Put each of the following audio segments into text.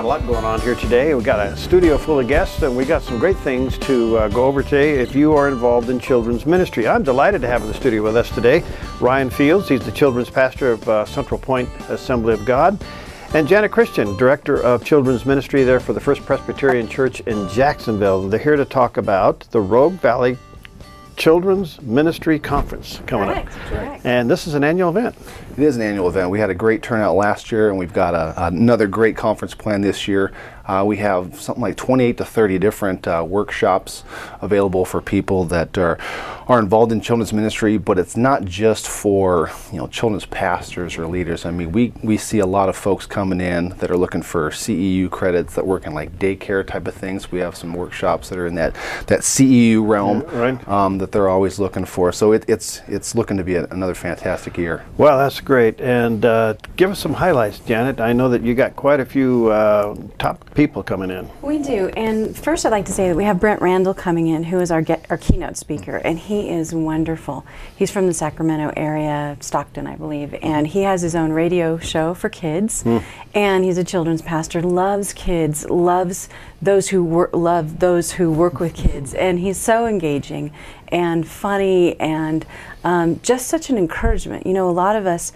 a lot going on here today. We've got a studio full of guests, and we got some great things to go over today if you are involved in children's ministry. I'm delighted to have in the studio with us today Ryan Fields. He's the children's pastor of Central Point Assembly of God. And Janet Christian, Director of Children's Ministry there for the First Presbyterian Church in Jacksonville. They're here to talk about the Rogue Valley Children's Ministry Conference coming up. Correct. And this is an annual event. It is an annual event. We had a great turnout last year, and we've got another great conference planned this year. We have something like 28 to 30 different workshops available for people that are involved in children's ministry, but it's not just for children's pastors or leaders. I mean, we see a lot of folks coming in that are looking for CEU credits that work in like daycare type of things. We have some workshops that are in that CEU realm, that they're always looking for. So it's looking to be another fantastic year. Well, that's great. And give us some highlights, Janet. I know that you got quite a few top people coming in. We do, and first I'd like to say that we have Brent Randall coming in, who is our keynote speaker, and he is wonderful. He's from the Sacramento area, Stockton, I believe, and he has his own radio show for kids, and he's a children's pastor, loves kids, loves those who work with kids, and he's so engaging and funny and just such an encouragement. You know, a lot of us,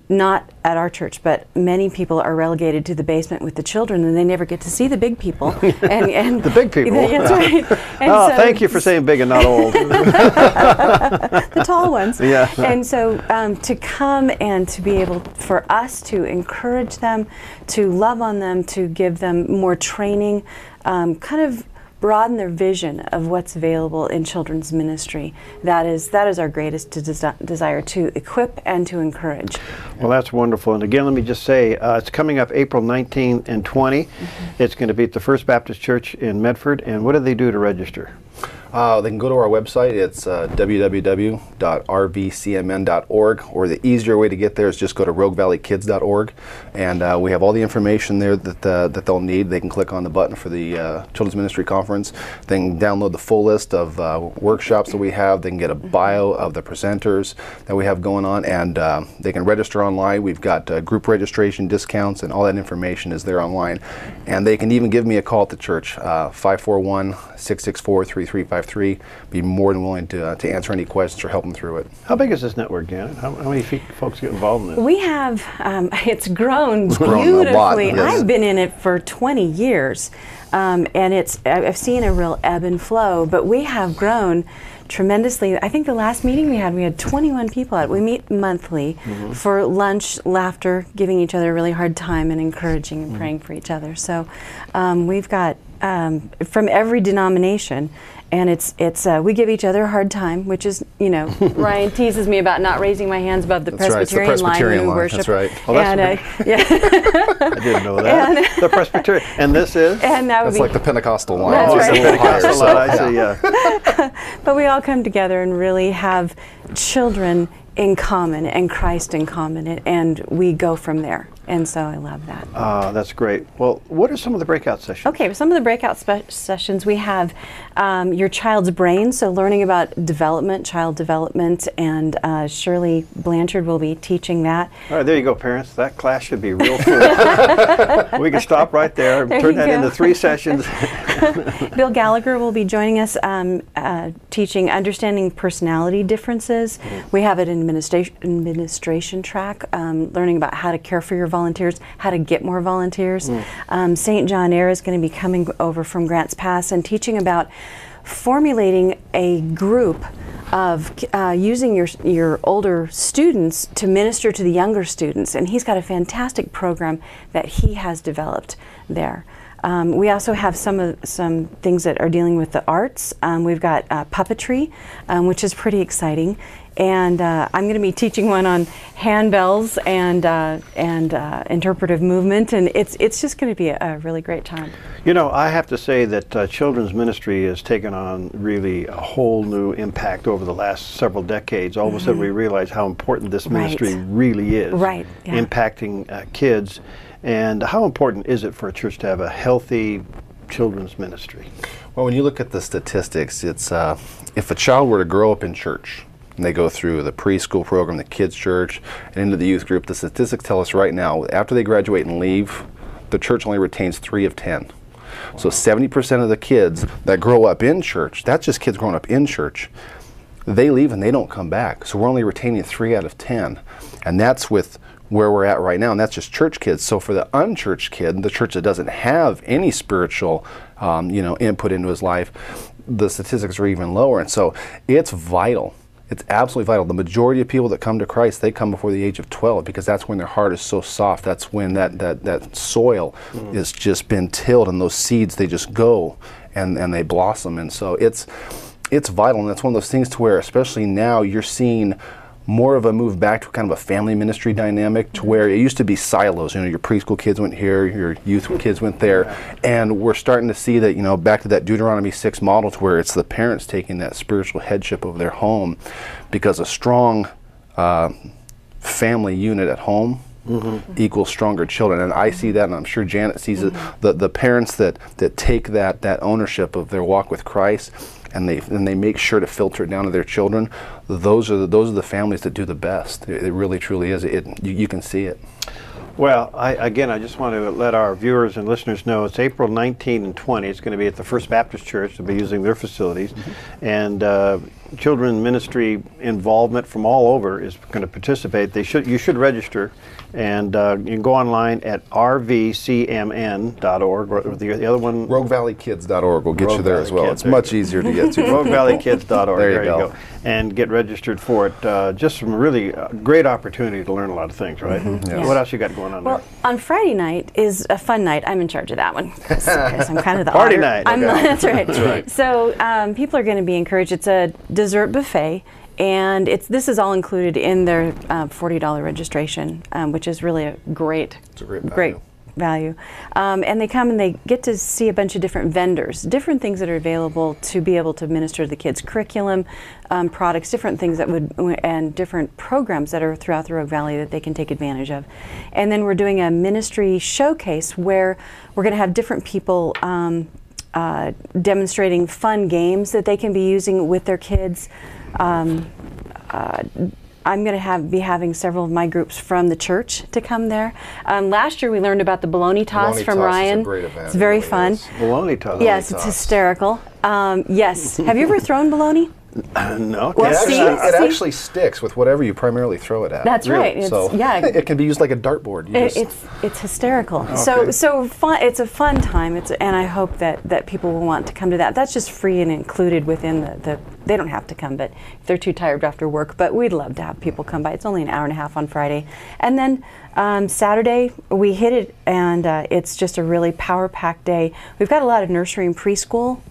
not at our church, but many people are relegated to the basement with the children, and they never get to see the big people. and the big people. That's right. And so, thank you for saying big and not old. The tall ones. Yeah. And so to come and to be able for us to encourage them, to love on them, to give them more training, kind of broaden their vision of what's available in children's ministry. That is our greatest desire, to equip and to encourage. Well, that's wonderful. And again, let me just say, it's coming up April 19 and 20. It's going to be at the First Baptist Church in Medford. And what do they do to register? They can go to our website. It's www.rvcmn.org, or the easier way to get there is just go to roguevalleykids.org, and we have all the information there that they'll need. They can click on the button for the Children's Ministry Conference. They can download the full list of workshops that we have. They can get a bio of the presenters that we have going on, and they can register online. We've got group registration discounts, and all that information is there online. And they can even give me a call at the church, 541-664-3353. Be more than willing to answer any questions or help them through it. How big is this network, Janet? How many folks get involved in this? We have, it's grown beautifully. A lot, yes. I've been in it for 20 years, and I've seen a real ebb and flow, but we have grown tremendously. I think the last meeting we had 21 people out. We meet monthly for lunch, laughter, giving each other a really hard time, and encouraging and praying for each other. So we've got from every denomination, and it's we give each other a hard time, which is, Ryan teases me about not raising my hands above the Presbyterian line when we worship. That's right. Oh, that's yeah. I didn't know that. The Presbyterian, and this is? And that would be like the Pentecostal line. That's right. The Pentecostal line, I see, yeah. But we all come together and really have children in common and Christ in common, and we go from there. And so I love that. That's great. Well, what are some of the breakout sessions? Okay, some of the breakout sessions we have your child's brain, so learning about child development, and Shirley Blanchard will be teaching that. All right, there you go, parents. That class should be real cool. We can stop right there and turn that into 3 sessions. Bill Gallagher will be joining us teaching understanding personality differences. We have an administration track, learning about how to care for your volunteers, how to get more volunteers. St. John Eyre is going to be coming over from Grants Pass and teaching about formulating a group of using your older students to minister to the younger students, and he's got a fantastic program that he has developed there. We also have some things that are dealing with the arts. We've got puppetry, which is pretty exciting, and I'm going to be teaching one on handbells and interpretive movement, and it's just going to be a really great time. You know, I have to say that children's ministry has taken on really a whole new impact over the last several decades. All of a sudden we realize how important this ministry really is, impacting kids. And how important is it for a church to have a healthy children's ministry? Well, when you look at the statistics, it's if a child were to grow up in church, and they go through the preschool program, the kids' church, and into the youth group, the statistics tell us right now, after they graduate and leave, the church only retains 3 of 10. So 70% of the kids that grow up in church, that's just kids growing up in church, they leave and they don't come back. So we're only retaining 3 out of 10. And that's with where we're at right now, and that's just church kids. So for the unchurched kid, the church that doesn't have any spiritual input into his life, the statistics are even lower. And so it's vital. It's absolutely vital. The majority of people that come to Christ, they come before the age of 12 because that's when their heart is so soft. That's when that soil has just been tilled, and those seeds, they just go and they blossom. And so it's vital, and that's one of those things to where, especially now, you're seeing more of a move back to kind of a family ministry dynamic, to where it used to be silos. Your preschool kids went here, your youth kids went there, and we're starting to see that, back to that Deuteronomy 6 model, to where it's the parents taking that spiritual headship over their home, because a strong family unit at home equals stronger children. And I see that, and I'm sure Janet sees it, the parents that take that ownership of their walk with Christ, and they make sure to filter it down to their children. Those are the families that do the best. It really truly is. You can see it. Well, I just want to let our viewers and listeners know it's April 19 and 20. It's going to be at the First Baptist Church. They'll be using their facilities. And children ministry involvement from all over is going to participate. You should register. And you can go online at rvcmn.org. Or the other one? RogueValleyKids.org will get you there as well. It's much easier to get to. RogueValleyKids.org. There you go. And get registered for it. Just some really great opportunity to learn a lot of things, right? Yes. What else you got going on there? Well, on Friday night is a fun night. I'm in charge of that one because I'm kind of the Party otter. night. That's right. That's right. So people are going to be encouraged. It's a dessert buffet. And this is all included in their $40 registration, which is really a great value. And they come and they get to see a bunch of different vendors, different things that are available to be able to minister to the kids, curriculum, products, different things and different programs that are throughout the Rogue Valley that they can take advantage of. And then we're doing a ministry showcase where we're going to have different people demonstrating fun games that they can be using with their kids. I'm going to be having several of my groups from the church to come there. Last year we learned about the bologna toss from Ryan. Is a great event. It's very fun. Bologna toss. Yes, it's hysterical. Yes. Have you ever thrown bologna? No. Well, it actually sticks with whatever you primarily throw it at. That's right. It can be used like a dartboard. It's hysterical. Okay. So fun. It's a fun time. And I hope that people will want to come to that. That's just free and included within the. They don't have to come, but if they're too tired after work. But we'd love to have people come by. It's only an hour and a half on Friday, and then Saturday we hit it, and it's just a really power-packed day. We've got a lot of nursery and preschool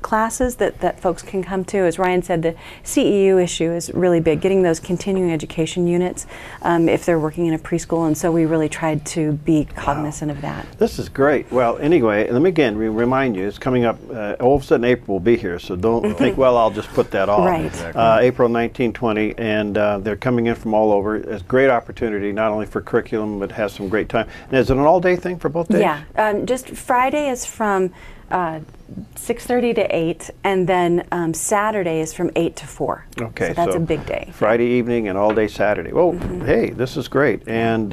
classes that folks can come to. As Ryan said, the CEU issue is really big, getting those continuing education units if they're working in a preschool, and so we really tried to be cognizant of that. This is great. Well, anyway, let me again remind you, it's coming up, all of a sudden April will be here, so don't think, well, I'll just put that off. Right. Exactly. April 19, 20, and they're coming in from all over. It's a great opportunity, not only for curriculum, but has some great time. And is it an all-day thing for both days? Yeah, just Friday is from 6:30 to 8, and then Saturday is from 8 to 4. Okay, so that's a big day. Friday evening and all day Saturday. Well, hey, this is great. And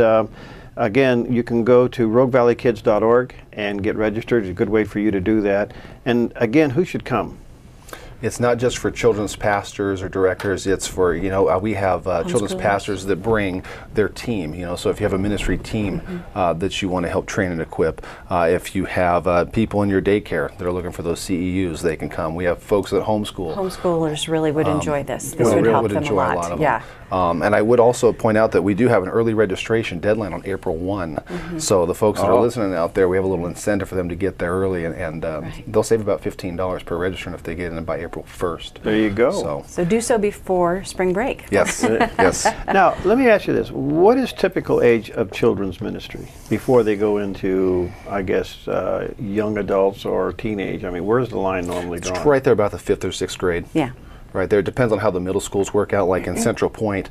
again, you can go to RogueValleyKids.org and get registered. It's a good way for you to do that. And again, who should come? It's not just for children's pastors or directors. It's for, we have children's pastors that bring their team, so if you have a ministry team that you want to help train and equip, if you have people in your daycare that are looking for those CEUs, they can come. We have folks that homeschool. Homeschoolers really would enjoy this. This would would help them a enjoy lot. of Yeah. them. And I would also point out that we do have an early registration deadline on April 1. So the folks that are listening out there, we have a little incentive for them to get there early, and they'll save about $15 per registrant if they get in by April 1st. There you go. So do so before spring break. Yes. Yes. Now, let me ask you this. What is typical age of children's ministry before they go into, I guess, young adults or teenage? I mean, where's the line normally drawn? It's right there about the 5th or 6th grade. Yeah. Right there. It depends on how the middle schools work out. Like in Central Point,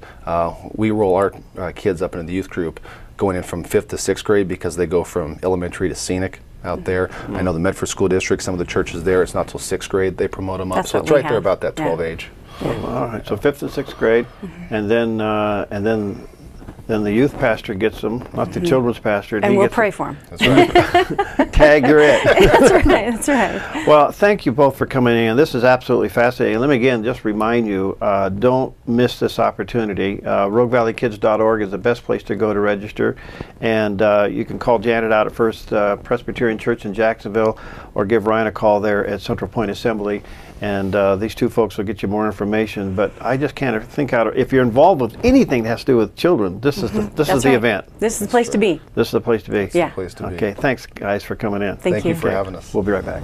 we roll our kids up into the youth group going in from 5th to 6th grade because they go from elementary to scenic out there. I know the Medford School District, some of the churches there, it's not till 6th grade they promote them up. That's so what it's we right there about that 12 age. All right, so 5th and 6th grade, and then then the youth pastor gets them, not the children's pastor. And we'll pray for him. That's right. Tag, you're it. That's right, that's right. Well, thank you both for coming in. This is absolutely fascinating. Let me again just remind you, don't miss this opportunity. RogueValleyKids.org is the best place to go to register. And you can call Janet out at First Presbyterian Church in Jacksonville, or give Ryan a call there at Central Point Assembly. And these two folks will get you more information. But I just can't think out of, if you're involved with anything that has to do with children, this is the event. This is the place to be. This is the place to be. Yeah. Place to be. Okay, thanks guys for coming in. Thank you for having us. We'll be right back.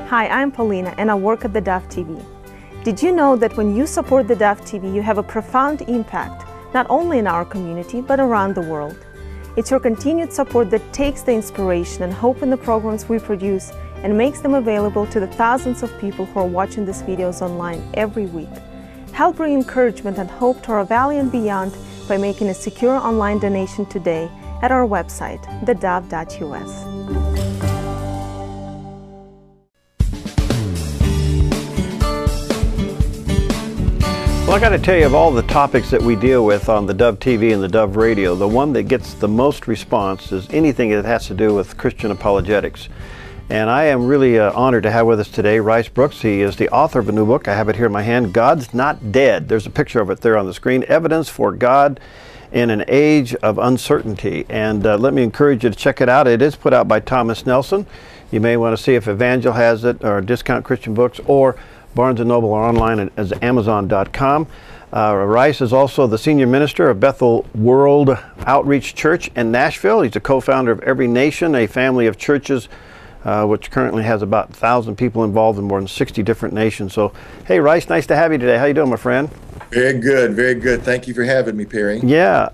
Hi, I'm Paulina and I work at theDove TV. Did you know that when you support theDove TV, you have a profound impact, not only in our community, but around the world? It's your continued support that takes the inspiration and hope in the programs we produce and makes them available to the thousands of people who are watching these videos online every week. Help bring encouragement and hope to our valley and beyond by making a secure online donation today at our website, thedove.us. Well, I got to tell you, of all the topics that we deal with on the Dove TV and the Dove Radio, the one that gets the most response is anything that has to do with Christian apologetics. And I am really honored to have with us today Rice Broocks. He is the author of a new book. I have it here in my hand, God's Not Dead. There's a picture of it there on the screen, Evidence for God in an Age of Uncertainty. And let me encourage you to check it out. It is put out by Thomas Nelson. You may want to see if Evangel has it, or Discount Christian Books, or Barnes & Noble, or online as Amazon.com. Rice is also the senior minister of Bethel World Outreach Church in Nashville. He's a co-founder of Every Nation, a family of churches which currently has about 1,000 people involved in more than 60 different nations. So, hey, Rice, nice to have you today. How you doing, my friend? Very good, very good. Thank you for having me, Perry. Yeah,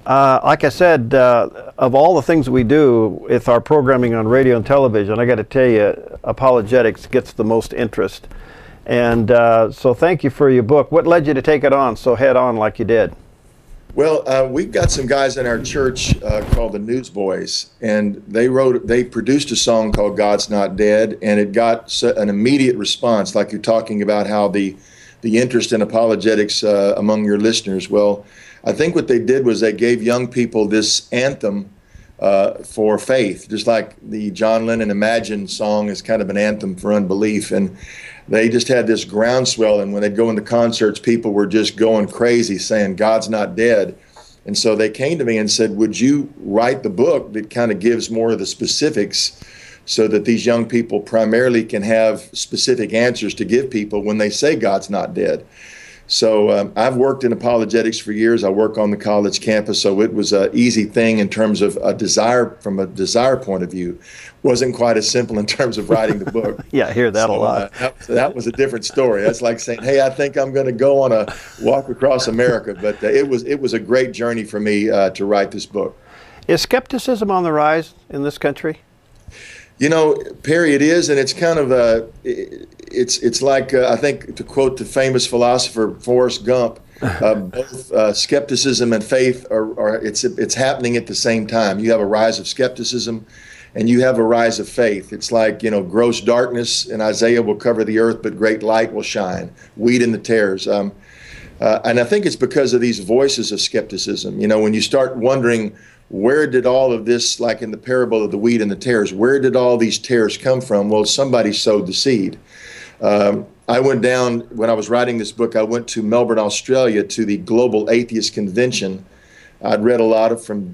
like I said, of all the things we do with our programming on radio and television, I got to tell you, apologetics gets the most interest. And so thank you for your book. What led you to take it on so head on like you did? Well, we've got some guys in our church called the Newsboys, and they produced a song called God's Not Dead, and it got an immediate response, like you're talking about how the interest in apologetics among your listeners. Well, I think what they did was they gave young people this anthem for faith, just like the John Lennon Imagine song is kind of an anthem for unbelief. And they just had this groundswell, and when they'd go into concerts, people were just going crazy saying, God's not dead. And so they came to me and said, would you write the book that kind of gives more of the specifics so that these young people primarily can have specific answers to give people when they say God's not dead? So I've worked in apologetics for years. I work on the college campus, so it was an easy thing in terms of a desire, from a desire point of view. Wasn't quite as simple in terms of writing the book. Yeah, I hear that a lot. That was a different story. That's like saying, hey, I think I'm going to go on a walk across America. But it was a great journey for me to write this book. Is skepticism on the rise in this country? You know, Perry, it is, and it's kind of it's like I think, to quote the famous philosopher Forrest Gump, both skepticism and faith it's happening at the same time. You have a rise of skepticism, and you have a rise of faith. It's like, you know, gross darkness in Isaiah will cover the earth, but great light will shine. Wheat in the tares. And I think it's because of these voices of skepticism. You know, when you start wondering, where did all of this, like in the parable of the wheat and the tares, where did all these tares come from? Well, somebody sowed the seed. I went down, when I was writing this book, I went to Melbourne, Australia, to the Global Atheist Convention. I'd read a lot from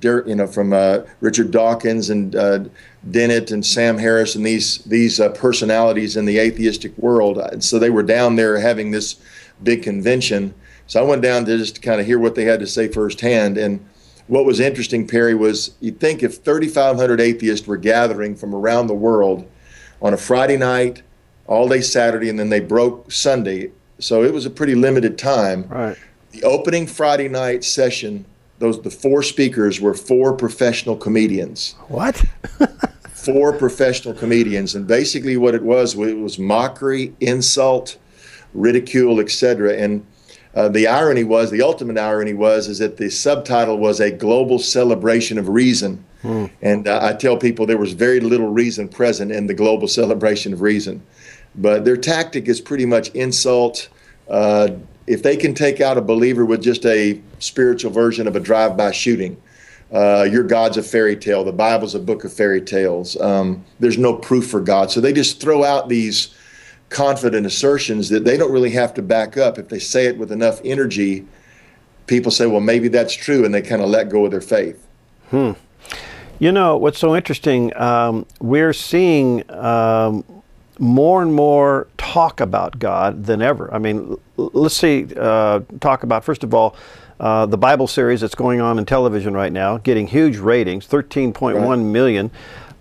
Richard Dawkins and Dennett and Sam Harris and these personalities in the atheistic world. And so they were down there having this big convention. So I went down to just kind of hear what they had to say firsthand. And what was interesting, Perry, was you'd think if 3,500 atheists were gathering from around the world on a Friday night, all day Saturday, and then they broke Sunday. So it was a pretty limited time. Right. The opening Friday night session, the 4 speakers were 4 professional comedians. What? 4 professional comedians. And basically what it was mockery, insult, ridicule, etc. And the ultimate irony was that the subtitle was a global celebration of reason. And I tell people there was very little reason present in the global celebration of reason. But their tactic is pretty much insult, if they can take out a believer with just a spiritual version of a drive-by shooting, your God's a fairy tale, the Bible's a book of fairy tales, there's no proof for God. So they just throw out these confident assertions that they don't really have to back up. If they say it with enough energy, people say, well, maybe that's true, and they kind of let go of their faith. You know, what's so interesting, we're seeing more and more talk about God than ever. I mean, let's see, talk about, first of all, the Bible series that's going on in television right now, getting huge ratings, 13.1 million.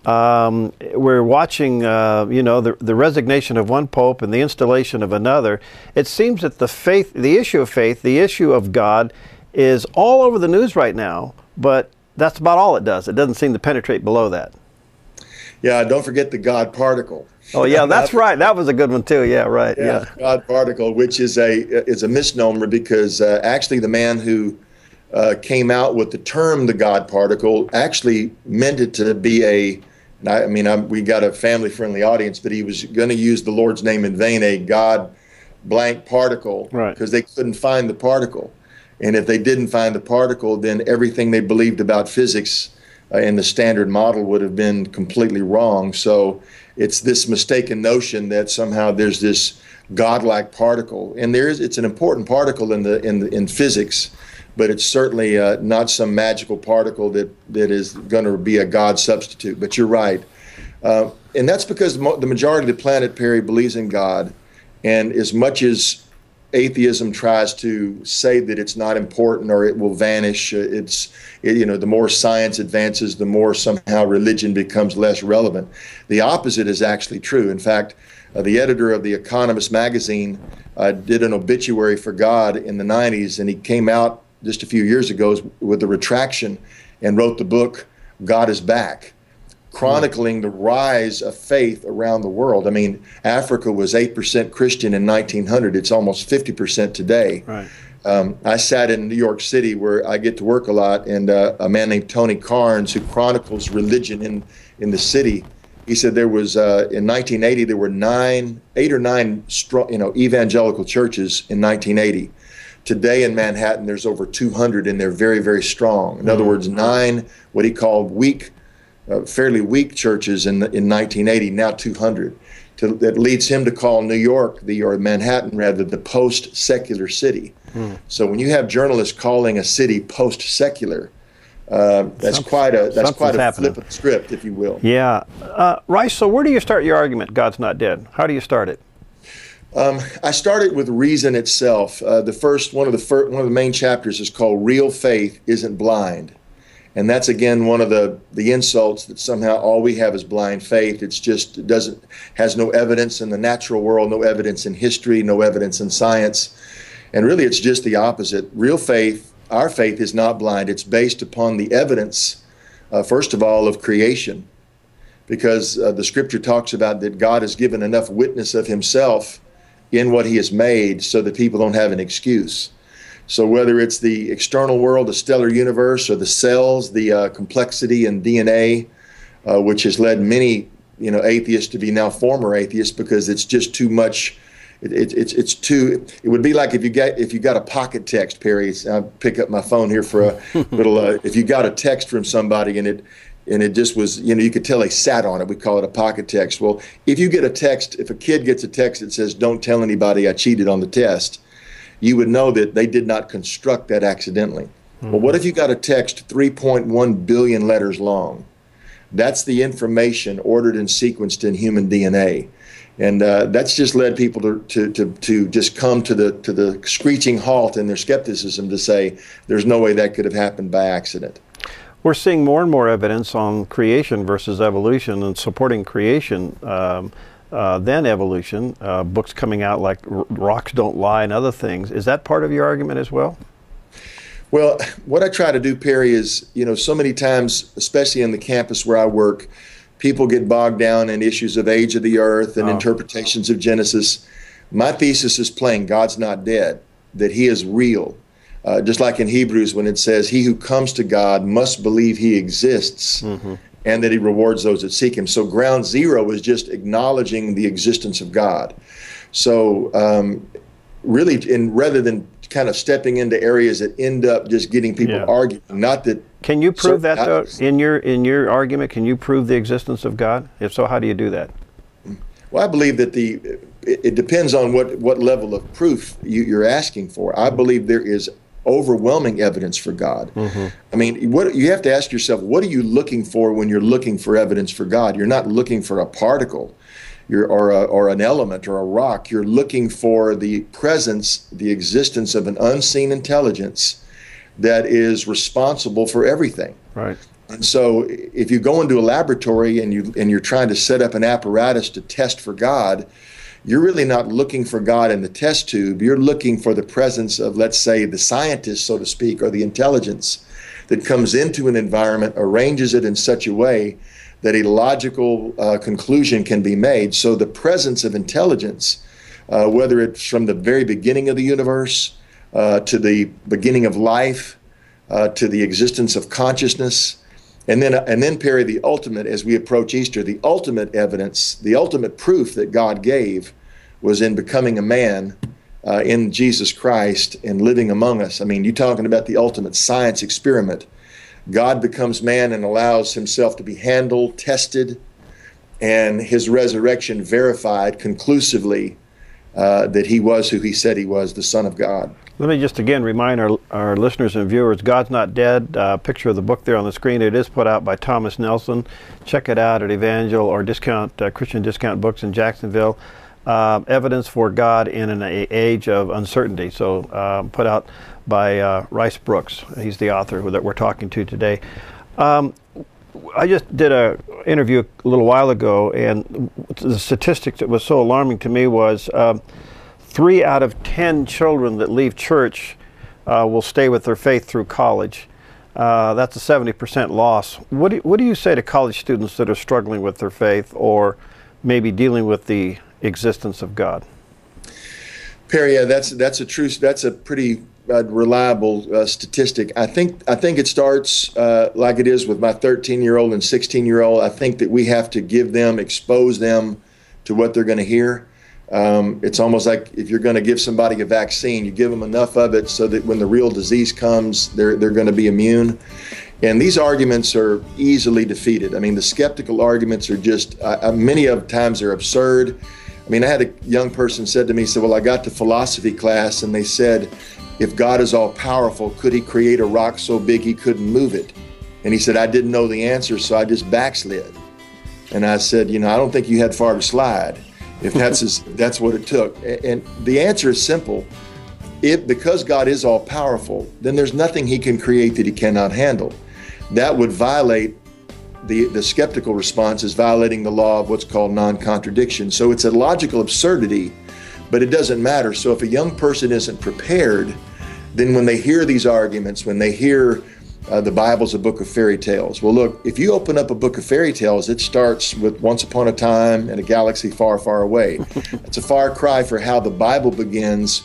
We're watching, you know, the resignation of one pope and the installation of another. It seems that the issue of faith, the issue of God, is all over the news right now, but that's about all it does. It doesn't seem to penetrate below that. Yeah, don't forget the God particle. Oh yeah, that's right. That was a good one too. Yeah, right. Yeah, God particle, which is a misnomer, because actually the man who came out with the term the God particle actually meant it to be we got a family-friendly audience, but he was going to use the Lord's name in vain, a God blank particle, because they couldn't find the particle. And if they didn't find the particle, then everything they believed about physics in the standard model would have been completely wrong. So it's this mistaken notion that somehow there's this godlike particle, and it's an important particle in physics, but it's certainly not some magical particle that is going to be a God substitute. But you're right, and that's because the majority of the planet, Perry, believes in God, and as much as atheism tries to say that it's not important or it will vanish, the more science advances, the more somehow religion becomes less relevant. The opposite is actually true. In fact, the editor of The Economist magazine did an obituary for God in the 90s, and he came out just a few years ago with a retraction and wrote the book, God is Back, chronicling the rise of faith around the world. I mean, Africa was 8% Christian in 1900. It's almost 50% today. Right. I sat in New York City, where I get to work a lot, and a man named Tony Carnes, who chronicles religion in the city, he said there was, in 1980, there were 8 or 9 evangelical churches in 1980. Today in Manhattan, there's over 200, and they're very, very strong. In other words, 9 what he called fairly weak churches in 1980, now 200. That leads him to call New York, or Manhattan rather, the post-secular city. So when you have journalists calling a city post-secular, that's quite a flip of the script, if you will. Yeah. Rice, so where do you start your argument, God's not dead? How do you start it? I started with reason itself. One of the main chapters is called Real Faith Isn't Blind. And that's, again, one of the insults, that somehow all we have is blind faith. It's just has no evidence in the natural world, no evidence in history, no evidence in science. And really, it's just the opposite. Real faith, our faith, is not blind. It's based upon the evidence, first of all, of creation. Because the scripture talks about that God has given enough witness of himself in what he has made so that people don't have an excuse. So whether it's the external world, the stellar universe, or the cells, the complexity in DNA, which has led many, atheists to be now former atheists, because it's just too much. It would be like if you got a pocket text, Perry. I'll pick up my phone here for a little. If you got a text from somebody and it just was, you could tell they sat on it. We call it a pocket text. Well, if you get a text, if a kid gets a text that says, "Don't tell anybody I cheated on the test," you would know that they did not construct that accidentally. Well, what if you got a text 3.1 billion letters long? That's the information ordered and sequenced in human DNA. And that's just led people to just come to the screeching halt in their skepticism, to say there's no way that could have happened by accident. We're seeing more and more evidence on creation versus evolution, and supporting creation than evolution. Books coming out like Rocks Don't Lie and other things. Is that part of your argument as well? Well, what I try to do, Perry, is, so many times, especially in the campus where I work, people get bogged down in issues of age of the earth and interpretations of Genesis. My thesis is plain: God's not dead, that he is real. Just like in Hebrews, when it says, he who comes to God must believe he exists, and that he rewards those that seek him. So ground zero is just acknowledging the existence of God. So really, rather than kind of stepping into areas that end up just getting people arguing. Not that. Can you prove that though in your argument? Can you prove the existence of God? If so, how do you do that? Well, I believe that it depends on what level of proof you're asking for. I believe there is overwhelming evidence for God. I mean, you have to ask yourself, what are you looking for when you're looking for evidence for God? You're not looking for a particle or an element or a rock. You're looking for the presence, the existence of an unseen intelligence that is responsible for everything. Right. And so if you go into a laboratory and you're trying to set up an apparatus to test for God, you're really not looking for God in the test tube. You're looking for the presence of, let's say, the scientist, so to speak, or the intelligence that comes into an environment, arranges it in such a way that a logical conclusion can be made. So the presence of intelligence, whether it's from the very beginning of the universe to the beginning of life, to the existence of consciousness, and then, Perry, the ultimate, as we approach Easter, the ultimate evidence, the ultimate proof that God gave was in becoming a man in Jesus Christ and living among us. I mean, you're talking about the ultimate science experiment. God becomes man and allows himself to be handled, tested, and his resurrection verified conclusively that he was who he said he was, the Son of God. Let me just again remind our listeners and viewers, God's Not Dead, picture of the book there on the screen. It is put out by Thomas Nelson. Check it out at Evangel or Christian Discount Books in Jacksonville. Evidence for God in an Age of Uncertainty. So put out by Rice Broocks. He's the author that we're talking to today. I just did an interview a little while ago, and the statistic that was so alarming to me was 3 out of 10 children that leave church will stay with their faith through college. That's a 70% loss. What do you say to college students that are struggling with their faith or maybe dealing with the existence of God? Perry, yeah, that's a pretty reliable statistic. I think it starts like it is with my 13-year-old and 16-year-old. I think that we have to expose them to what they're going to hear. It's almost like if you're going to give somebody a vaccine, you give them enough of it so that when the real disease comes, they're going to be immune. And these arguments are easily defeated. I mean, the skeptical arguments are just, many of times they're absurd. I mean, I had a young person said to me, well, I got to philosophy class and they said, if God is all powerful, could he create a rock so big he couldn't move it? And he said, I didn't know the answer, so I just backslid. And I said, I don't think you had far to slide. If that's what it took. And the answer is simple. Because God is all powerful, then there's nothing he can create that he cannot handle. That would violate, the skeptical response is violating the law of what's called non-contradiction. So it's a logical absurdity, but it doesn't matter. So if a young person isn't prepared, then when they hear these arguments, when they hear the Bible's a book of fairy tales. Well, look, if you open up a book of fairy tales, it starts with once upon a time in a galaxy far, far away. It's a far cry for how the Bible begins,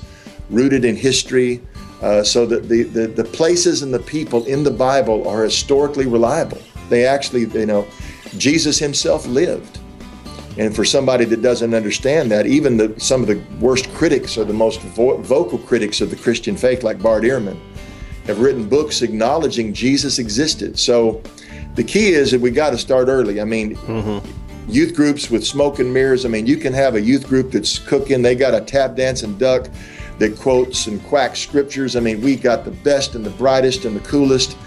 rooted in history, so that the places and the people in the Bible are historically reliable. They actually, Jesus himself lived. And for somebody that doesn't understand that, even some of the worst critics or the most vocal critics of the Christian faith, like Bart Ehrman, have written books acknowledging Jesus existed. So the key is that we got to start early. I mean, youth groups with smoke and mirrors. I mean, you can have a youth group that's cooking. They got a tap dancing duck that quotes and quacks scriptures. I mean, we got the best and the brightest and the coolest.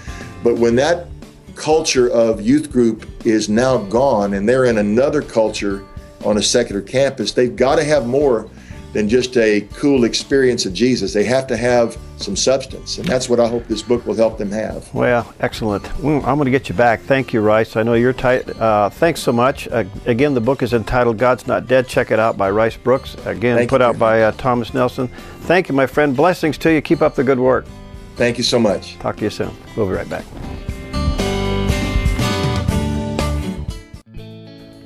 But when that culture of youth group is now gone and they're in another culture on a secular campus, they've got to have more than just a cool experience of Jesus. They have to have some substance, and that's what I hope this book will help them have. Well, excellent. I'm going to get you back. Thank you, Rice. I know you're tight. Thanks so much. Again, the book is entitled God's Not Dead. Check it out by Rice Broocks. Again, put out by Thomas Nelson. Thank you, my friend. Blessings to you. Keep up the good work. Thank you so much. Talk to you soon. We'll be right back.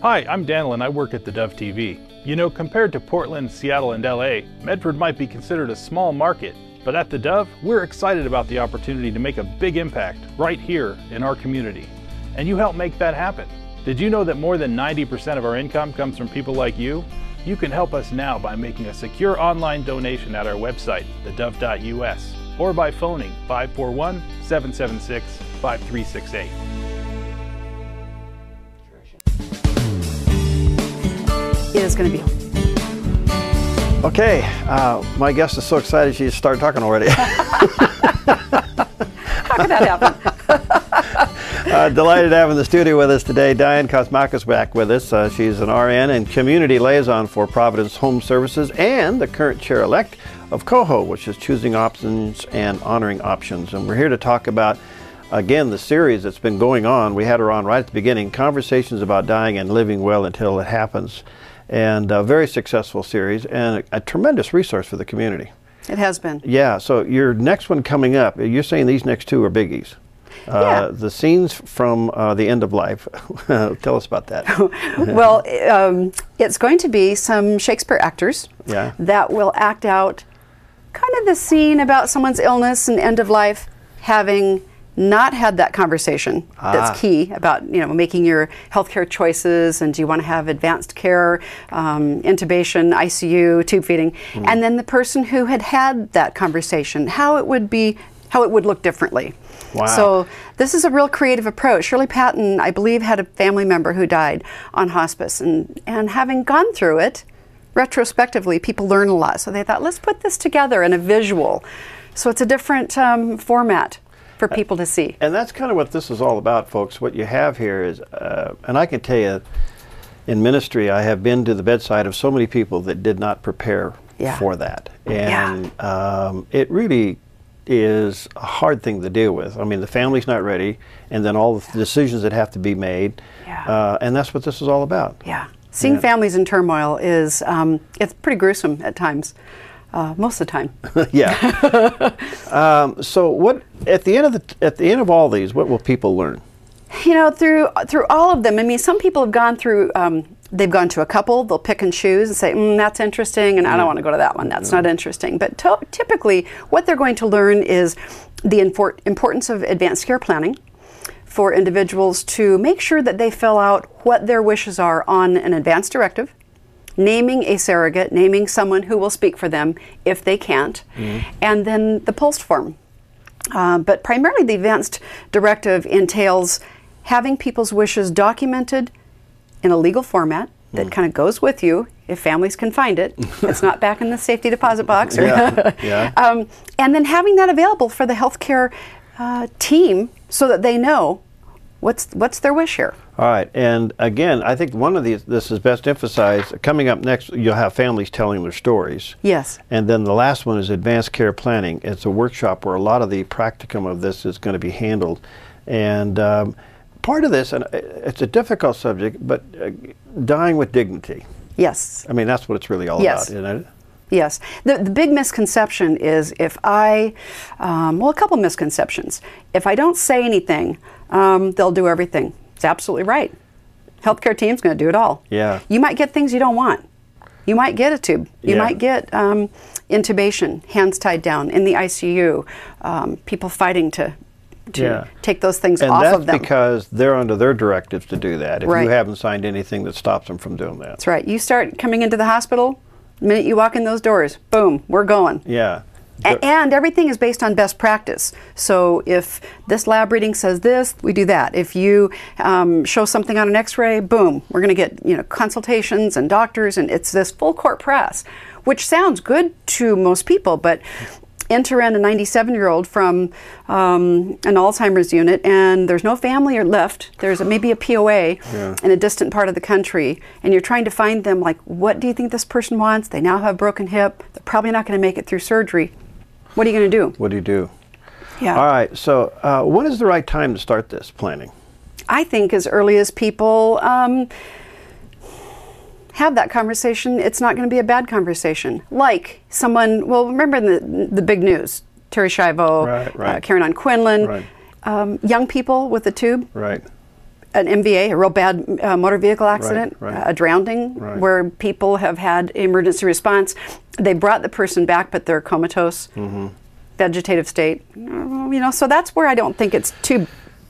Hi, I'm Daniel and I work at theDove TV. You know, compared to Portland, Seattle, and LA, Medford might be considered a small market, but at theDove, we're excited about the opportunity to make a big impact right here in our community. And you help make that happen. Did you know that more than 90% of our income comes from people like you? You can help us now by making a secure online donation at our website, theDove.us, or by phoning 541-776-5368. It is going to be. Okay, my guest is so excited she started talking already. How could that happen? Delighted to have in the studio with us today. Diane Kosmatka is back with us. She's an RN and Community Liaison for Providence Home Services and the current chair-elect of COHO, which is Choosing Options and Honoring Options. And we're here to talk about, again, the series that's been going on. We had her on right at the beginning, Conversations about Dying and Living Well Until It Happens. And a very successful series and a tremendous resource for the community. It has been. Yeah, so your next one coming up, you're saying these next two are biggies. Yeah. The scenes from the end of life. Tell us about that. Well, it's going to be some Shakespeare actors that will act out kind of the scene about someone's illness and end of life, having not had that conversation that's key about, you know, making your healthcare choices, and do you want to have advanced care, intubation, ICU, tube feeding, and then the person who had that conversation, how it would look differently. Wow. So this is a real creative approach. Shirley Patton, I believe, had a family member who died on hospice, and having gone through it, retrospectively, people learn a lot. So they thought, let's put this together in a visual. So it's a different format for people to see. And that's kind of what this is all about, folks. What you have here is, and I can tell you, in ministry, I have been to the bedside of so many people that did not prepare for that. And it really is a hard thing to deal with. I mean, the family's not ready, and then all the decisions that have to be made. And that's what this is all about. Yeah. Seeing families in turmoil is, it's pretty gruesome at times. Most of the time. So what at the end of all these, what will people learn? You know, through all of them. I mean, some people have gone through. They've gone to a couple. They'll pick and choose and say, "That's interesting," and I don't want to go to that one. That's not interesting. But typically, what they're going to learn is the importance of advanced care planning for individuals to make sure that they fill out what their wishes are on an advance directive, naming a surrogate, naming someone who will speak for them if they can't, and then the post form. But primarily the advanced directive entails having people's wishes documented in a legal format that kind of goes with you if families can find it. It's not back in the safety deposit box. And then having that available for the healthcare team so that they know what's their wish here. All right, and again, I think one of these, this is best emphasized. Coming up next, you'll have families telling their stories. Yes. And then the last one is advanced care planning. It's a workshop where a lot of the practicum of this is going to be handled. And part of this, and it's a difficult subject, but dying with dignity. Yes. I mean, that's what it's really all about, isn't it? Yes. The big misconception is if a couple misconceptions. If I don't say anything, they'll do everything. It's absolutely right. Healthcare team's going to do it all. Yeah. You might get things you don't want. You might get a tube. You might get intubation, hands tied down in the ICU, people fighting to take those things off of them. And that's because they're under their directives to do that. If you haven't signed anything that stops them from doing that. That's right. You start coming into the hospital, the minute you walk in those doors, boom, we're going. Yeah. And everything is based on best practice. So if this lab reading says this, we do that. If you show something on an x-ray, boom, we're going to get consultations and doctors, and it's this full court press, which sounds good to most people, but enter in a 97-year-old from an Alzheimer's unit, and there's no family left. There's maybe a POA in a distant part of the country, and you're trying to find them, like, what do you think this person wants? They now have a broken hip. They're probably not going to make it through surgery. What are you going to do? What do you do? Yeah. All right, so when is the right time to start this planning? I think as early as people have that conversation, it's not going to be a bad conversation. Like someone, well, remember the big news, Terry Schiavo, Karen on Quinlan, young people with a tube, an MVA, a real bad motor vehicle accident, a drowning, where people have had emergency response. They brought the person back, but they're comatose, vegetative state. So that's where I don't think it's too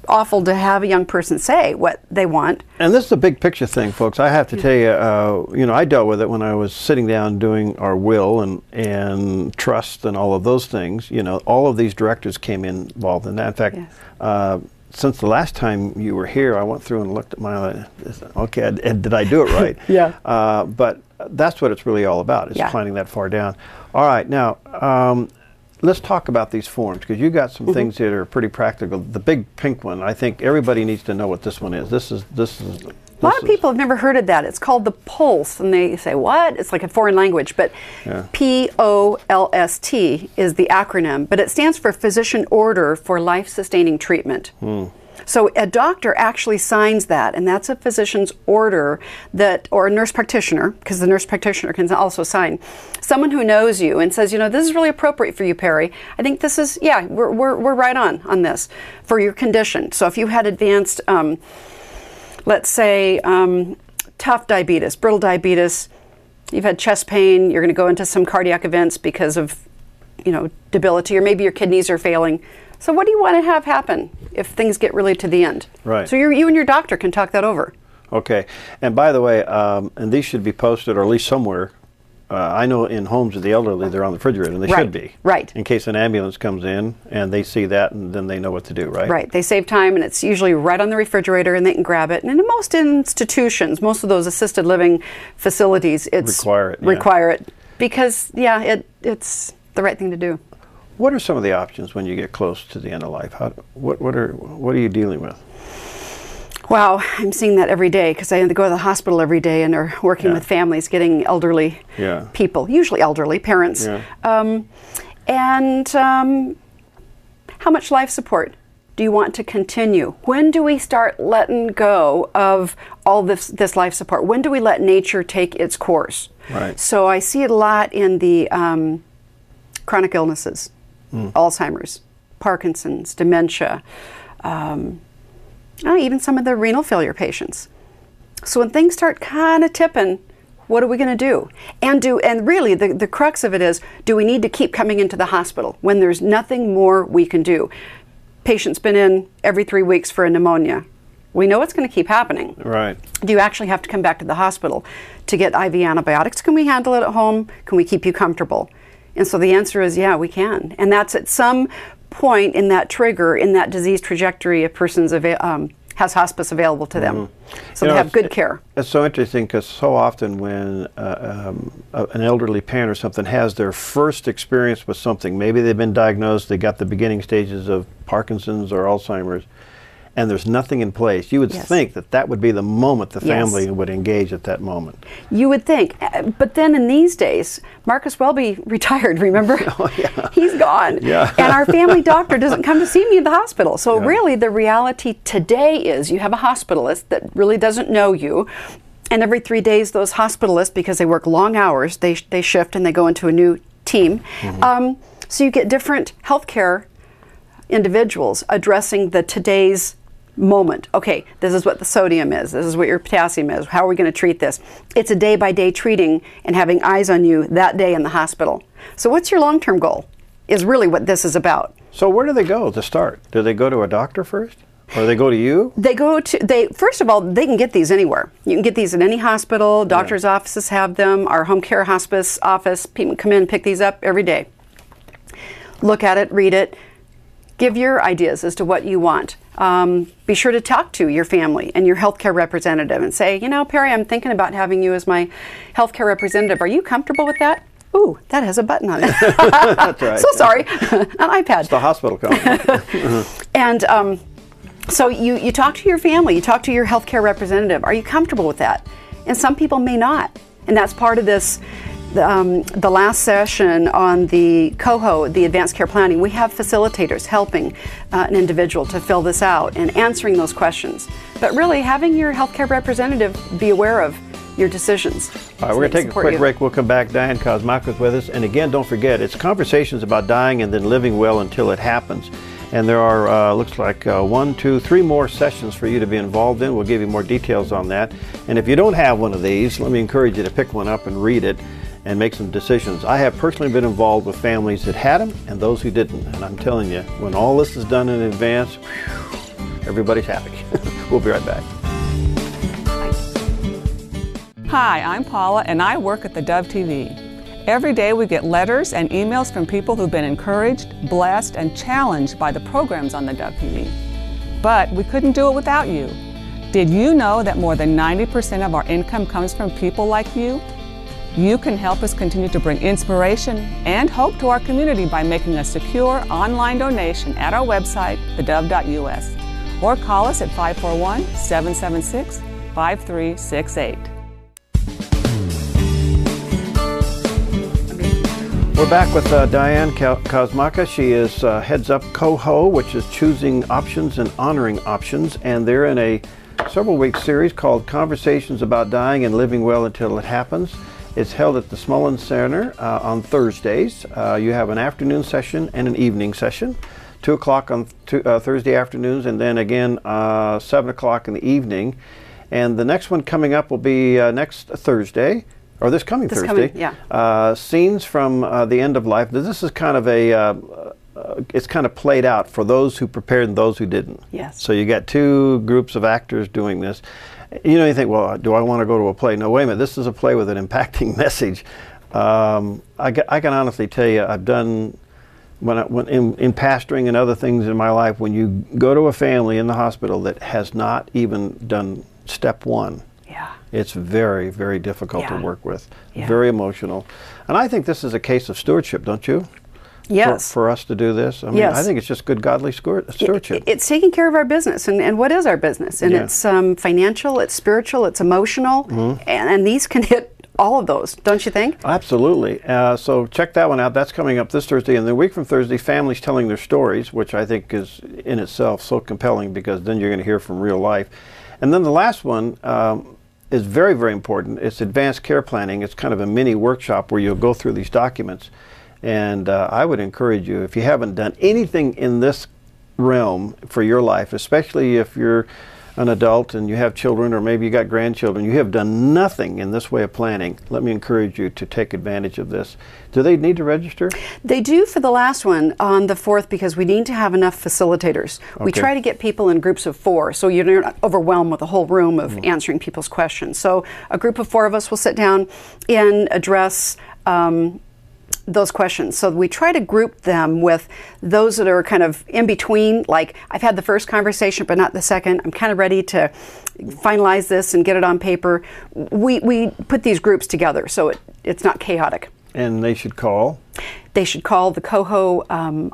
awful to have a young person say what they want. And this is a big picture thing, folks. I have to tell you, you know, I dealt with it when I was sitting down doing our will and trust and all of those things. You know, all of these directors came involved in that. In fact, Yes. Since the last time you were here, I went through and looked at my, okay, and did I do it right? Yeah. But that's what it's really all about, is planning that far down. All right, now, let's talk about these forms, because you got some things that are pretty practical. The big pink one, I think everybody needs to know what this one is. A lot of people have never heard of that. It's called the POLST, and they say, what? It's like a foreign language, but POLST is the acronym, but it stands for Physician Order for Life-Sustaining Treatment. So a doctor actually signs that, and that's a physician's order that, or a nurse practitioner, because the nurse practitioner can also sign, someone who knows you and says, you know, this is really appropriate for you, Perry. I think this is, yeah, we're right on this for your condition. So if you had advanced, let's say, tough diabetes, brittle diabetes, you've had chest pain, you're going to go into some cardiac events because of, you know, debility, or maybe your kidneys are failing. So what do you want to have happen if things get really to the end? Right. So you and your doctor can talk that over. Okay. And by the way, and these should be posted, or at least somewhere. I know in homes of the elderly, they're on the refrigerator, and they should be. Right. In case an ambulance comes in and they see that, and then they know what to do, right? Right. They save time, and it's usually right on the refrigerator, and they can grab it. And in most institutions, most of those assisted living facilities, require it because, yeah, it's the right thing to do. What are some of the options when you get close to the end of life? What are you dealing with? Wow, I'm seeing that every day, because I go to the hospital every day and are working with families getting elderly people, usually elderly parents. And how much life support do you want to continue? When do we start letting go of all this life support? When do we let nature take its course? Right. So I see it a lot in the chronic illnesses, Alzheimer's, Parkinson's, dementia, even some of the renal failure patients. So when things start kind of tipping, what are we going to do? And really the crux of it is, do we need to keep coming into the hospital when there's nothing more we can do? Patient's been in every 3 weeks for a pneumonia. We know it's going to keep happening. Right. Do you actually have to come back to the hospital to get IV antibiotics? Can we handle it at home? Can we keep you comfortable? And so the answer is, yeah, we can. And that's at some point in that trigger, in that disease trajectory, a person's has hospice available to them. So they have good care. It's so interesting, because so often when an elderly parent or something has their first experience with something, maybe they've been diagnosed, they got the beginning stages of Parkinson's or Alzheimer's, and there's nothing in place, you would think that would be the moment the family would engage at that moment. You would think. But then in these days, Marcus Welby retired, remember? Oh, yeah. He's gone. Yeah. And our family doctor doesn't come to see me at the hospital. So really the reality today is you have a hospitalist that really doesn't know you. And every 3 days, those hospitalists, because they work long hours, they shift and they go into a new team. So you get different healthcare individuals addressing the today's moment. Okay, this is what the sodium is. This is what your potassium is. How are we going to treat this? It's a day-by-day treating and having eyes on you that day in the hospital. So what's your long-term goal is really what this is about. So where do they go to start? Do they go to a doctor first? Or they go to you? First of all, they can get these anywhere. You can get these at any hospital. Doctors' offices have them. Our home care hospice office, people come in and pick these up every day. Look at it, read it. Give your ideas as to what you want. Be sure to talk to your family and your healthcare representative and say, you know, Perry, I'm thinking about having you as my healthcare representative. Are you comfortable with that? Ooh, that has a button on it. That's right. So sorry, an iPad. It's the hospital calling. And so you talk to your family, you talk to your healthcare representative. Are you comfortable with that? And some people may not. And that's part of this. The last session on the COHO, the Advanced Care Planning, we have facilitators helping an individual to fill this out and answering those questions. But really having your healthcare representative be aware of your decisions. All right, we're going to take a quick break. We'll come back. Diane Kosmatka is with us. And again, don't forget, it's conversations about dying and then living well until it happens. And there are, looks like 1, 2, 3 more sessions for you to be involved in. We'll give you more details on that. And if you don't have one of these, let me encourage you to pick one up and read it and make some decisions. I have personally been involved with families that had them and those who didn't. And I'm telling you, when all this is done in advance, everybody's happy. We'll be right back. Hi, I'm Paula, and I work at theDove TV. Every day we get letters and emails from people who've been encouraged, blessed, and challenged by the programs on theDove TV. But we couldn't do it without you. Did you know that more than 90% of our income comes from people like you? You can help us continue to bring inspiration and hope to our community by making a secure online donation at our website, thedove.us, or call us at 541-776-5368. We're back with Diane Kosmatka. She is heads up COHO, which is choosing options and honoring options, and they're in a several-week series called Conversations About Dying and Living Well Until It Happens. It's held at the Smullen Center on Thursdays. You have an afternoon session and an evening session, 2 o'clock on Thursday afternoons, and then again 7 o'clock in the evening. And the next one coming up will be next Thursday. Or this coming Thursday. Scenes from the End of Life. This is kind of it's kind of played out for those who prepared and those who didn't. Yes. So you got two groups of actors doing this. You know, you think, well, do I want to go to a play? No, wait a minute. This is a play with an impacting message. I can honestly tell you, I've done, when in pastoring and other things in my life, when you go to a family in the hospital that has not even done step one, it's very, very difficult to work with, very emotional. And I think this is a case of stewardship, don't you? Yes. For us to do this. I mean, I think it's just good godly stewardship. It's taking care of our business. And what is our business? And it's financial, it's spiritual, it's emotional, and these can hit all of those, don't you think? Absolutely. So check that one out. That's coming up this Thursday. And the week from Thursday, families telling their stories, which I think is in itself so compelling, because then you're going to hear from real life. And then the last one is very, very important. It's advanced care planning. It's kind of a mini workshop where you'll go through these documents. And I would encourage you, if you haven't done anything in this realm for your life, especially if you're an adult and you have children, or maybe you got grandchildren, you have done nothing in this way of planning, let me encourage you to take advantage of this. Do they need to register? They do for the last one on the 4th, because we need to have enough facilitators. We try to get people in groups of 4, so you're not overwhelmed with a whole room of answering people's questions. So a group of 4 of us will sit down and address those questions. So we try to group them with those that are kind of in between, like, I've had the first conversation but not the second, I'm kind of ready to finalize this and get it on paper. We put these groups together so it's not chaotic. And they should call? They should call the COHO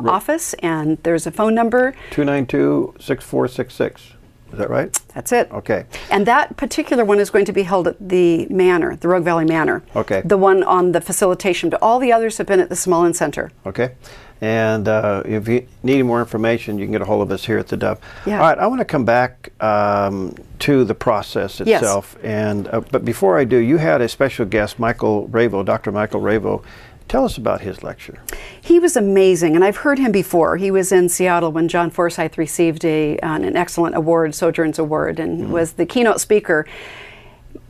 office, and there's a phone number. 292-6466. Is that right? That's it. Okay. And that particular one is going to be held at the Manor, the Rogue Valley Manor. Okay. The one on the facilitation, but all the others have been at the Smullen Center. Okay. And if you need more information, you can get a hold of us here at the Dove. Yeah. All right, I want to come back to the process itself. Yes. And but before I do, you had a special guest, Michael Ravo, Dr. Michael Ravo. Tell us about his lecture. He was amazing, and I've heard him before. He was in Seattle when John Forsyth received an excellent award, Sojourn's Award, and was the keynote speaker.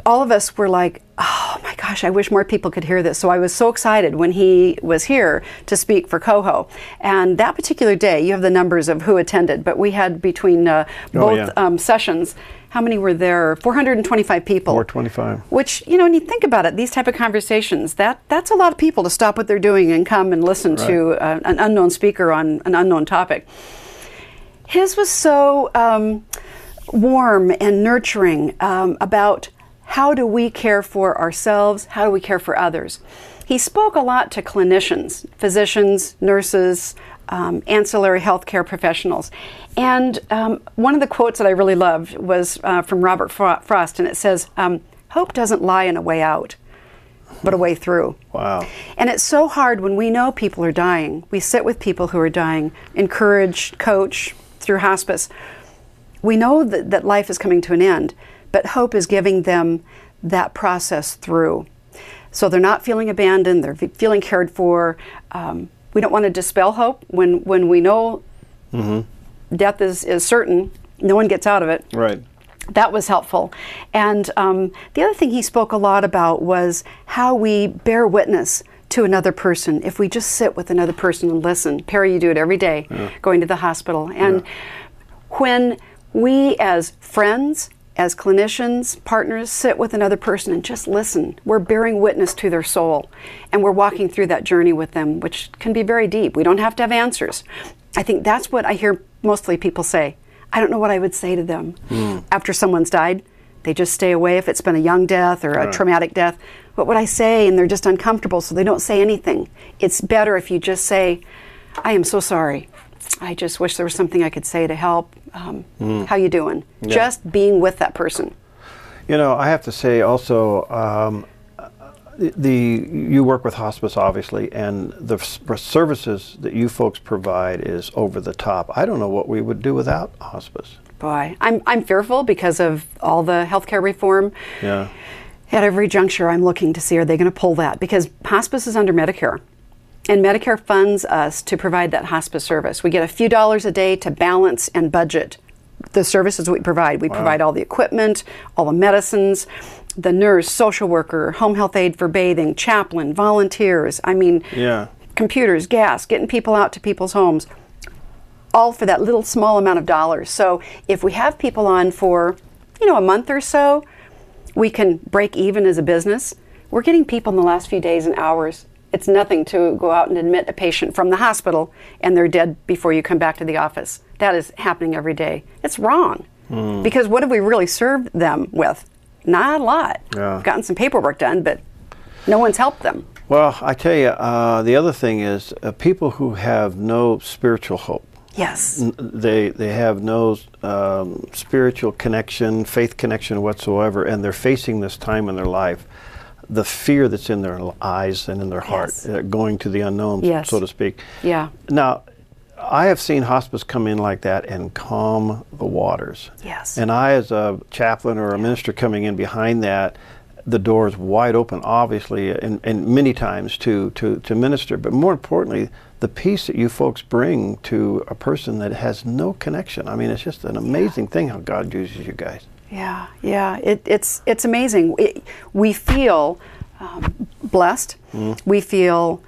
All of us were like, oh my gosh, I wish more people could hear this. So I was so excited when he was here to speak for COHO. And that particular day, you have the numbers of who attended, but we had between both sessions, how many were there? 425 people. 425. Which, you know, when you think about it, these type of conversations, that's a lot of people to stop what they're doing and come and listen to an unknown speaker on an unknown topic. His was so warm and nurturing about how do we care for ourselves, how do we care for others. He spoke a lot to clinicians, physicians, nurses, ancillary healthcare professionals. And one of the quotes that I really loved was from Robert Frost, and it says, hope doesn't lie in a way out, but a way through. Wow. And it's so hard when we know people are dying. We sit with people who are dying, encourage, coach through hospice. We know that life is coming to an end, but hope is giving them that process through. So they're not feeling abandoned, they're feeling cared for. We don't want to dispel hope when we know death is certain, no one gets out of it. Right. That was helpful. And the other thing he spoke a lot about was how we bear witness to another person if we just sit with another person and listen. Perry, you do it every day, going to the hospital. And when we as friends, as clinicians, partners, sit with another person and just listen. We're bearing witness to their soul, and we're walking through that journey with them, which can be very deep. We don't have to have answers. I think that's what I hear mostly people say. I don't know what I would say to them after someone's died. They just stay away if it's been a young death or a traumatic death. What would I say? And they're just uncomfortable, so they don't say anything. It's better if you just say, I am so sorry. I just wish there was something I could say to help. How you doing? Yeah. Just being with that person. You know, I have to say also, you work with hospice, obviously, and the services that you folks provide is over the top. I don't know what we would do without hospice. Boy, I'm fearful because of all the healthcare reform. Yeah. At every juncture, I'm looking to see, are they going to pull that? Because hospice is under Medicare. And Medicare funds us to provide that hospice service. We get a few dollars a day to balance and budget the services we provide. We provide all the equipment, all the medicines, the nurse, social worker, home health aide for bathing, chaplain, volunteers. I mean, computers, gas, getting people out to people's homes, all for that little small amount of dollars. So if we have people on for, a month or so, we can break even as a business. We're getting people in the last few days and hours. It's nothing to go out and admit a patient from the hospital and they're dead before you come back to the office. That is happening every day. It's wrong. Because what have we really served them with? Not a lot. We've gotten some paperwork done, but no one's helped them. Well, I tell you, the other thing is people who have no spiritual hope. Yes. They have no spiritual connection, faith connection whatsoever, and they're facing this time in their life. The fear that's in their eyes and in their heart, going to the unknown, so to speak. Yeah. Now, I have seen hospice come in like that and calm the waters. Yes. And I, as a chaplain or a minister coming in behind that, the door is wide open, obviously, and many times to minister. But more importantly, the peace that you folks bring to a person that has no connection. I mean, it's just an amazing thing how God uses you guys. Yeah, it's amazing. We feel blessed. We feel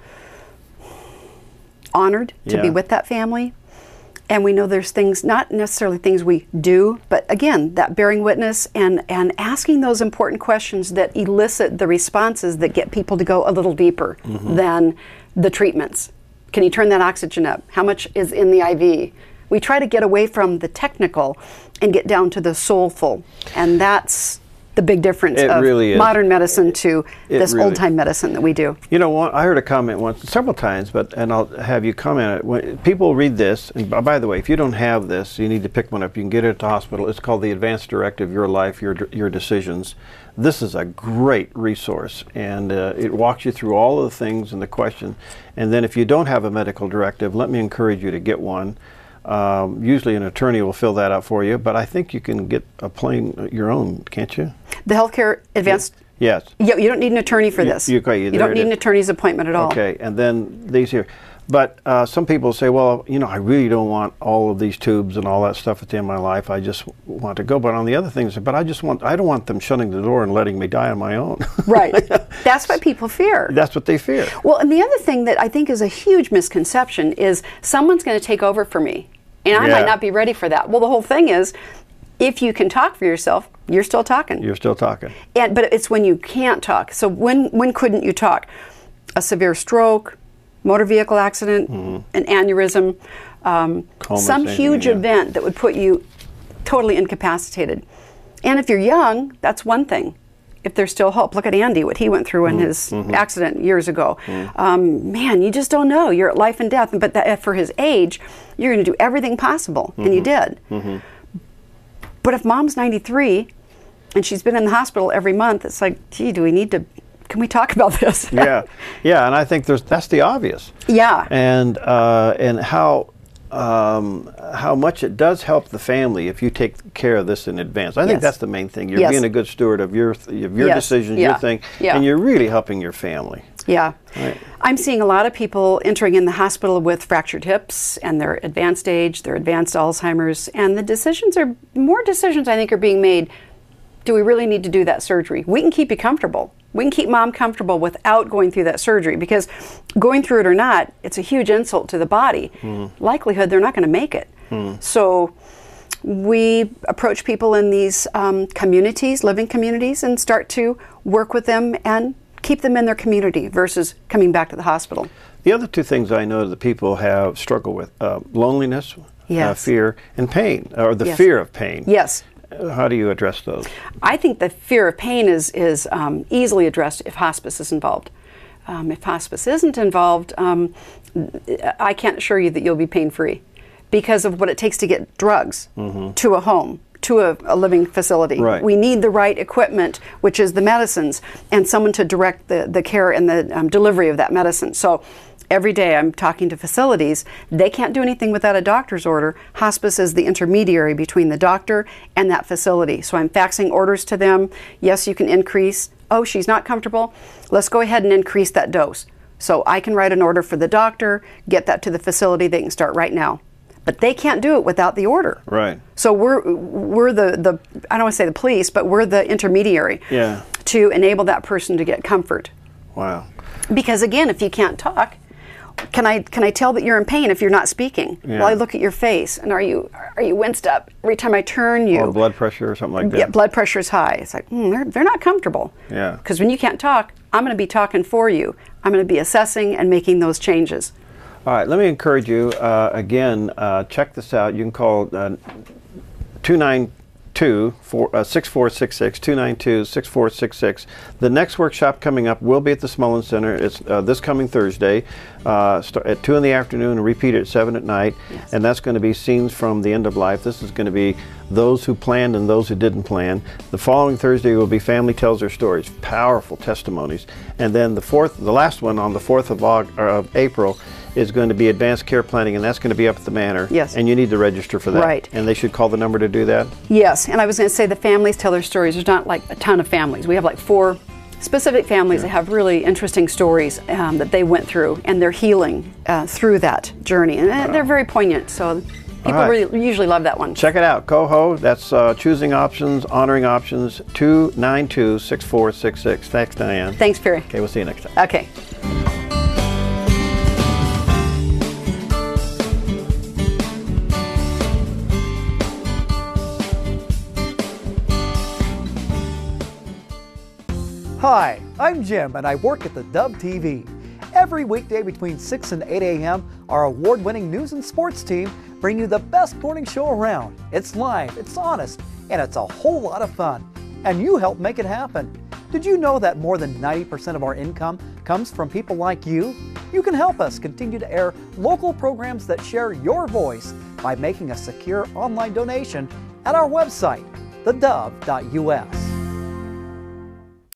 honored to be with that family. And we know there's things, not necessarily things we do, but again, that bearing witness and asking those important questions that elicit the responses that get people to go a little deeper than the treatments. Can you turn that oxygen up? How much is in the IV? We try to get away from the technical and get down to the soulful. And that's the big difference of modern medicine to this old-time medicine that we do. You know, I heard a comment once, several times, and I'll have you comment. When people read this, and by the way, if you don't have this, you need to pick one up. You can get it at the hospital. It's called the Advanced Directive, Your Life, Your Decisions. This is a great resource, and it walks you through all of the things and the questions. And then if you don't have a medical directive, let me encourage you to get one. Usually an attorney will fill that out for you, but I think you can get your own, can't you? The healthcare advanced? Yes. You don't need an attorney for this. You don't need an attorney's appointment at all. Okay, and then these here. But some people say, well, I really don't want all of these tubes and all that stuff at the end of my life. I just want to go. But on the other things, but I don't want them shutting the door and letting me die on my own. Right. That's what people fear. That's what they fear. Well, and the other thing that I think is a huge misconception is someone's going to take over for me. And I might not be ready for that. Well, the whole thing is, if you can talk for yourself, you're still talking. You're still talking. But it's when you can't talk. So when couldn't you talk? A severe stroke, motor vehicle accident, an aneurysm, some huge event that would put you totally incapacitated. And if you're young, that's one thing. If there's still hope, look at Andy, what he went through in his accident years ago. Man, you just don't know. You're at life and death. But for his age, you're going to do everything possible, and you did. But if mom's 93 and she's been in the hospital every month, it's like, gee, can we talk about this? Yeah, and I think that's the obvious. Yeah. And how much it does help the family if you take care of this in advance. I think that's the main thing. You're being a good steward of your decisions, your thing, and you're really helping your family. Yeah. Right. I'm seeing a lot of people entering in the hospital with fractured hips and their advanced age, their advanced Alzheimer's, and more decisions I think are being made. Do we really need to do that surgery? We can keep you comfortable. We can keep mom comfortable without going through that surgery, because going through it or not, it's a huge insult to the body. Likelihood they're not going to make it. So we approach people in these communities, living communities, and start to work with them and keep them in their community versus coming back to the hospital. The other two things I know that people have struggled with, loneliness, Yes. fear, and pain, or the Yes. fear of pain. Yes. How do you address those? I think the fear of pain is easily addressed if hospice is involved. If hospice isn't involved, I can't assure you that you'll be pain-free because of what it takes to get drugs to a home, to a living facility. Right. We need the right equipment, which is the medicines, and someone to direct the care and the delivery of that medicine. So every day I'm talking to facilities. They can't do anything without a doctor's order. Hospice is the intermediary between the doctor and that facility. So I'm faxing orders to them. Yes, you can increase. Oh, she's not comfortable. Let's go ahead and increase that dose. So I can write an order for the doctor, get that to the facility. They can start right now. But they can't do it without the order. Right. So we're the I don't want to say the police, but we're the intermediary to enable that person to get comfort. Wow. Because again, if you can't talk, can I tell that you're in pain if you're not speaking? Yeah. Well, I look at your face, and are you winced up every time I turn you? Or blood pressure or something like that. Yeah, blood pressure is high. It's like they're not comfortable. Yeah. Because when you can't talk, I'm going to be talking for you. I'm going to be assessing and making those changes. All right, let me encourage you, again, check this out. You can call 292-6466, 292-6466. The next workshop coming up will be at the Smullen Center. It's this coming Thursday at 2 in the afternoon and repeat it at 7 at night. Yes. And that's going to be scenes from the end of life. This is going to be those who planned and those who didn't plan. The following Thursday will be Family Tells Their Stories, powerful testimonies. And then the last one on the 4th of April is going to be advanced care planning, and that's going to be up at the Manor. Yes. And you need to register for that. Right. And they should call the number to do that? Yes, and I was going to say the families tell their stories. There's not like a ton of families. We have like 4 specific families that have really interesting stories that they went through, and they're healing through that journey. And they're very poignant, so people really usually love that one. Check it out. Coho, that's choosing options, honoring options, 292-6466. Thanks, Diane. Thanks, Perry. Okay, we'll see you next time. Okay. Hi, I'm Jim and I work at theDove TV. Every weekday between 6 and 8 a.m., our award-winning news and sports team bring you the best morning show around. It's live, it's honest, and it's a whole lot of fun. And you help make it happen. Did you know that more than 90% of our income comes from people like you? You can help us continue to air local programs that share your voice by making a secure online donation at our website, thedove.us.